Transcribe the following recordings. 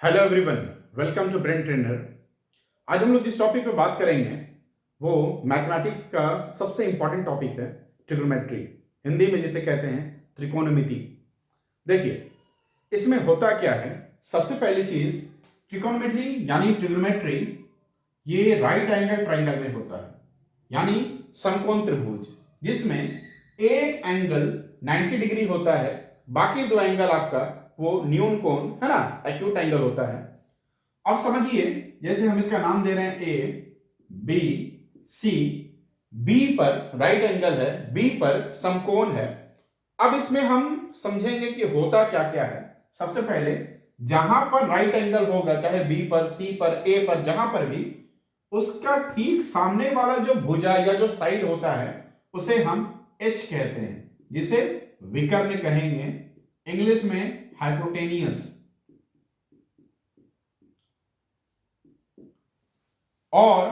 Hello everyone, welcome to Brain Trainer. आज हम लोग जिस टॉपिक पे बात करेंगे वो मैथमेटिक्स का सबसे इंपॉर्टेंट टॉपिक है, ट्रिग्नोमेट्री। हिंदी में जिसे कहते हैं त्रिकोणमिति। देखिए, इसमें होता क्या है। सबसे पहली चीज, ट्रिकोणमिति यानी ट्रिग्नोमेट्री ये राइट एंगल ट्राइंगल में होता है, यानी समकोण त्रिभुज, जिसमें एक एंगल 90 डिग्री होता है, बाकी दो एंगल आपका वो न्यून कोण है ना, एक्यूट एंगल होता है। अब समझिए, जैसे हम इसका नाम दे रहे हैं ए बी सी। बी पर राइट एंगल है, बी पर समकोण है। अब इसमें हम समझेंगे कि होता क्या क्या है। सबसे पहले, जहां पर राइट एंगल होगा, चाहे बी पर, सी पर, ए पर, जहां पर भी, उसका ठीक सामने वाला जो भुजा या जो साइड होता है उसे हम एच कहते हैं, जिसे विकर्ण कहेंगे, इंग्लिश में हाइपोटेनियस। और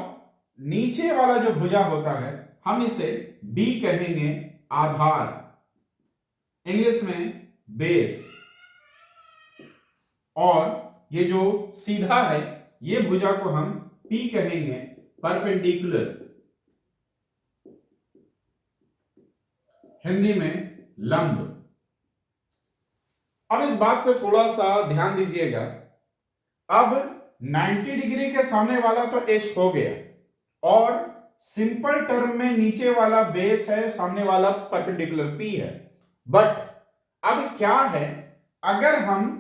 नीचे वाला जो भुजा होता है हम इसे बी कहेंगे, आधार, इंग्लिश में बेस। और ये जो सीधा है ये भुजा को हम पी कहेंगे, परपेंडिकुलर, हिंदी में लंब। अब इस बात पे थोड़ा सा ध्यान दीजिएगा। अब 90 डिग्री के सामने वाला तो एच हो गया, और सिंपल टर्म में नीचे वाला बेस है, सामने वाला परपेंडिकुलर पी है। बट अब क्या है, अगर हम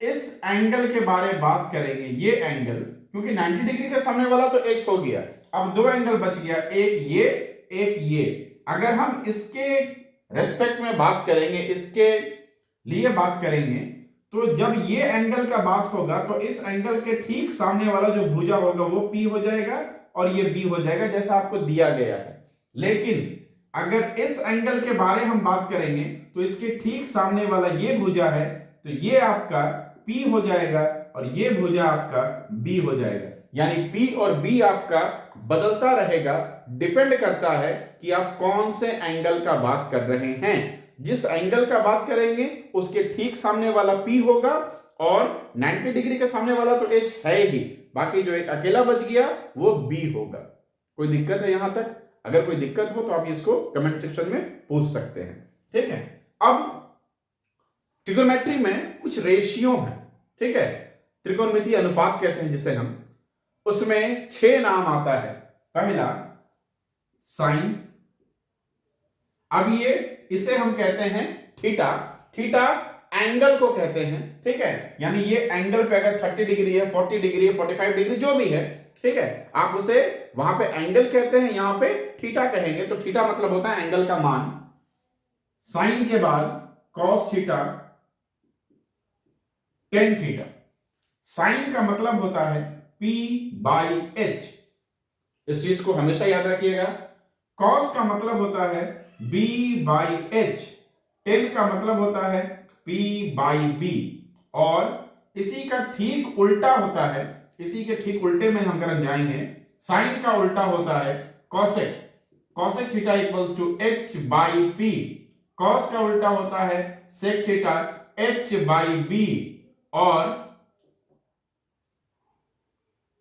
इस एंगल के बारे में बात करेंगे, ये एंगल, क्योंकि 90 डिग्री के सामने वाला तो एच हो गया, अब दो एंगल बच गया, एक ये एक ये। अगर हम इसके रेस्पेक्ट में बात करेंगे, इसके लिए बात करेंगे, तो जब ये एंगल का बात होगा तो इस एंगल के ठीक सामने वाला जो भुजा होगा वो P हो जाएगा और ये B हो जाएगा, जैसा आपको दिया गया है। लेकिन अगर इस एंगल के बारे हम बात करेंगे तो इसके ठीक सामने वाला ये भुजा है, तो ये आपका P हो जाएगा और ये भुजा आपका B हो जाएगा। यानी P और B आपका बदलता रहेगा, डिपेंड करता है कि आप कौन से एंगल का बात कर रहे हैं। जिस एंगल का बात करेंगे उसके ठीक सामने वाला P होगा, और 90 डिग्री के सामने वाला तो H है ही, बाकी जो एक अकेला बच गया वो B होगा। कोई दिक्कत है यहां तक? अगर कोई दिक्कत हो तो आप इसको कमेंट सेक्शन में पूछ सकते हैं, ठीक है। अब ट्रिग्नोमेट्री में कुछ रेशियो है, ठीक है, त्रिकोणमितीय अनुपात कहते हैं जिसे हम। उसमें 6 नाम आता है। पहला साइन। अब ये इसे हम कहते हैं थीटा। थीटा एंगल को कहते हैं, ठीक है। यानी ये एंगल पे अगर 30 डिग्री है, 40 डिग्री है, 45 डिग्री जो भी है, ठीक है, आप उसे वहां पे एंगल कहते हैं, यहां पे थीटा कहेंगे। तो थीटा मतलब होता है एंगल का मान। साइन के बाद cos theta, tan theta. Sine का मतलब होता है P बाई एच, इस चीज को हमेशा याद रखिएगा। कॉस का मतलब होता है B बाई एच। टेन का मतलब होता है P बाई बी। और इसी का ठीक उल्टा होता है, इसी के ठीक उल्टे में हम अगर जाएंगे, साइन का उल्टा होता है cosec. Cosec theta equals to H by P। Cos का उल्टा होता है sec theta, H by B. और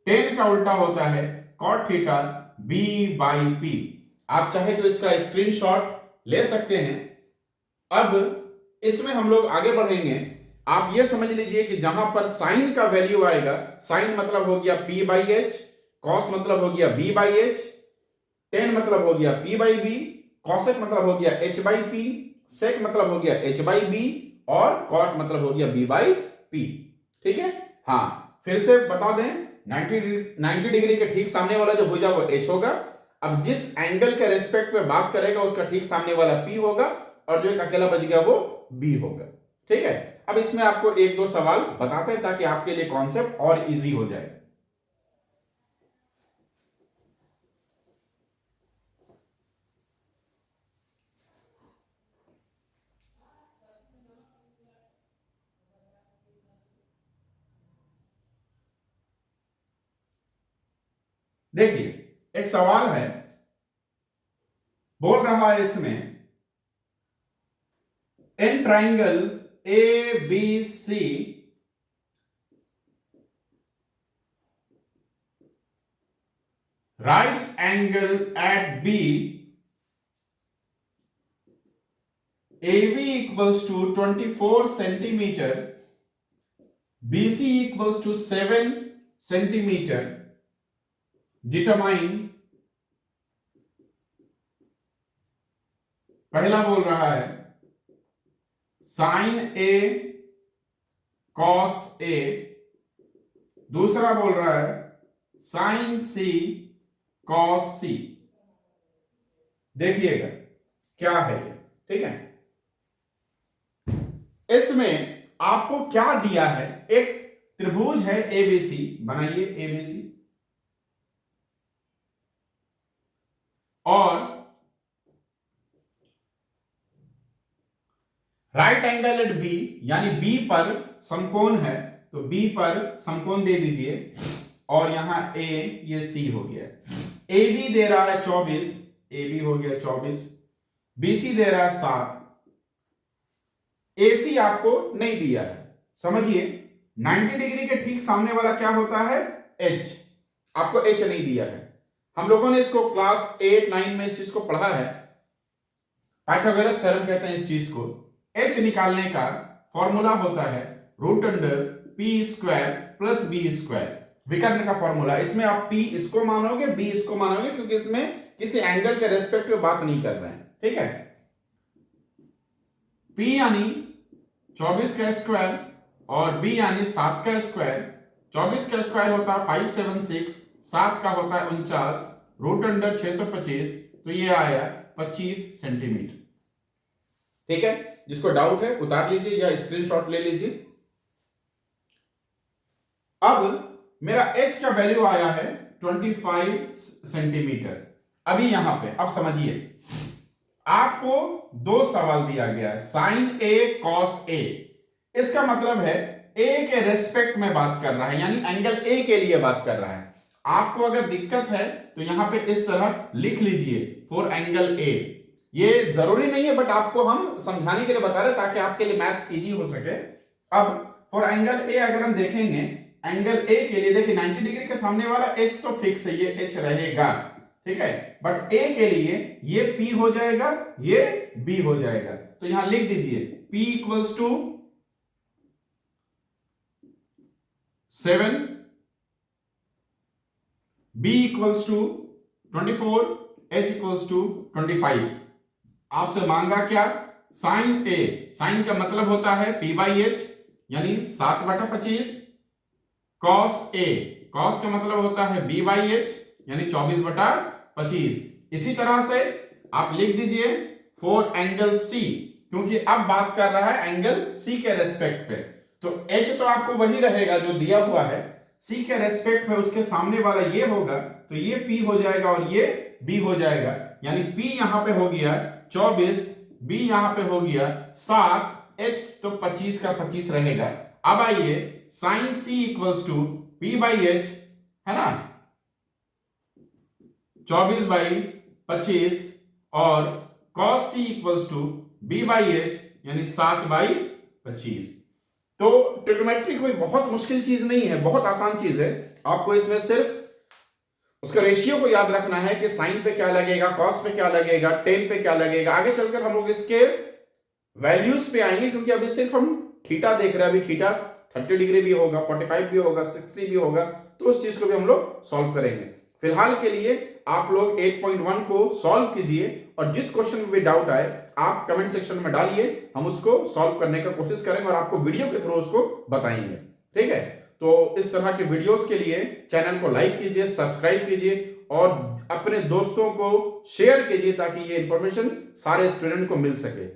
टेन का उल्टा होता है cot theta, B by P। आप चाहे तो इसका स्क्रीनशॉट ले सकते हैं। अब इसमें हम लोग आगे बढ़ेंगे। आप ये समझ लीजिए कि जहां पर साइन का वैल्यू आएगा, साइन मतलब हो गया P बाई एच, कॉस मतलब हो गया B बाई एच, टेन मतलब हो गया P बाई बी, कॉसेक मतलब हो गया H बाई पी, सेक मतलब हो गया H बाई बी, और कॉट मतलब हो गया B बाई पी, ठीक है। हाँ, फिर से बता दें, 90 डिग्री के ठीक सामने वाला जो भुजा वो H होगा। अब जिस एंगल के रेस्पेक्ट में बात करेगा उसका ठीक सामने वाला P होगा, और जो एक अकेला बच गया वो B होगा, ठीक है। अब इसमें आपको एक दो सवाल बताते हैं ताकि आपके लिए कॉन्सेप्ट और इजी हो जाए। देखिए, एक सवाल है, बोल रहा है इसमें, in triangle A B C right angle at B, AB equals to 24 centimeter, BC equals to 7 centimeter, determine, पहला बोल रहा है साइन A कॉस A, दूसरा बोल रहा है साइन C कॉस C। देखिएगा क्या है ये, ठीक है। इसमें आपको क्या दिया है, एक त्रिभुज है ABC, बनाइए ABC, और राइट एंगल एट B, यानी B पर समकोण है, तो B पर समकोण दे दीजिए, और यहां A, ये C हो गया। AB दे रहा है 24, AB हो गया 24, BC दे रहा है 7, AC आपको नहीं दिया है। समझिए 90 डिग्री के ठीक सामने वाला क्या होता है, H, आपको H नहीं दिया है। हम लोगों ने इसको क्लास 8, 9 में इस चीज को पढ़ा है, पाइथागोरस थ्योरम कहते हैं इस चीज को। H निकालने का फॉर्मूला होता है root under P square plus B square, विकर्ण का फॉर्मूला। इसमें आप P इसको मानोगे, B इसको मानोगे, क्योंकि इसमें किसी एंगल के रेस्पेक्ट में बात नहीं कर रहे हैं, ठीक है। P यानी 24 का स्क्वायर और B यानी 7 का स्क्वायर। 24 का स्क्वायर होता है 576, 7 का होता है 49, रूट अंडर 625, तो ये आया 25 सेंटीमीटर, ठीक है। जिसको डाउट है उतार लीजिए या स्क्रीनशॉट ले लीजिए। अब मेरा H का वैल्यू आया है 25 सेंटीमीटर। अभी यहां पे अब समझिए, आपको दो सवाल दिया गया है, साइन A कॉस A। इसका मतलब है A के रेस्पेक्ट में बात कर रहा है, यानी एंगल A के लिए बात कर रहा है। आपको अगर दिक्कत है तो यहां पे इस तरह लिख लीजिए फॉर एंगल A। ये जरूरी नहीं है, बट आपको हम समझाने के लिए बता रहे ताकि आपके लिए मैथ्स इजी हो सके। अब फॉर एंगल A अगर हम देखेंगे, एंगल A के लिए देखिए 90 डिग्री के सामने वाला H तो फिक्स है, ये H रहेगा, ठीक है। बट A के लिए ये P हो जाएगा, ये B हो जाएगा। तो यहां लिख दीजिए P equals to 7, B equals to 24, H equals to 25। आपसे मांगा क्या, साइन A, साइन का मतलब होता है P बाई H, यानी 7/25, कॉस A, कॉस का मतलब होता है B बाई H, यानी 24/25। इसी तरह से आप लिख दीजिए फॉर एंगल C, क्योंकि अब बात कर रहा है एंगल C के रेस्पेक्ट पे, तो H तो आपको वही रहेगा जो दिया हुआ है, C के रेस्पेक्ट पे उसके सामने वाला ये होगा, तो ये P हो जाएगा और ये B हो जाएगा, यानी P यहां पे हो गया 24, B यहां पे हो गया 7, H तो 25 का 25 रहेगा। अब आइए sine C equals to P by H, है ना, 24/25, और cos C equals to B by H, यानी 7/25। तो ट्रिग्नोमेट्री कोई बहुत मुश्किल चीज नहीं है, बहुत आसान चीज है। आपको इसमें सिर्फ उसका रेशियो को याद रखना है कि साइन पे क्या लगेगा, कॉस पे क्या लगेगा, टेन पे क्या लगेगा। आगे चलकर हम लोग इसके वैल्यूज पे आएंगे, क्योंकि अभी सिर्फ हम थीटा देख रहे हैं। अभी थीटा 30 डिग्री भी होगा, 45 भी होगा, 60 भी होगा, तो उस चीज को भी हम लोग सॉल्व करेंगे। फिलहाल के लिए आप लोग 8.1 को सॉल्व कीजिए, और जिस क्वेश्चन में भी डाउट आए आप कमेंट सेक्शन में डालिए, हम उसको सॉल्व करने का कोशिश करेंगे और आपको वीडियो के थ्रू उसको बताएंगे, ठीक है। तो इस तरह के वीडियोस के लिए चैनल को लाइक कीजिए, सब्सक्राइब कीजिए और अपने दोस्तों को शेयर कीजिए, ताकि ये इंफॉर्मेशन सारे स्टूडेंट को मिल सके।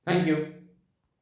Thank you.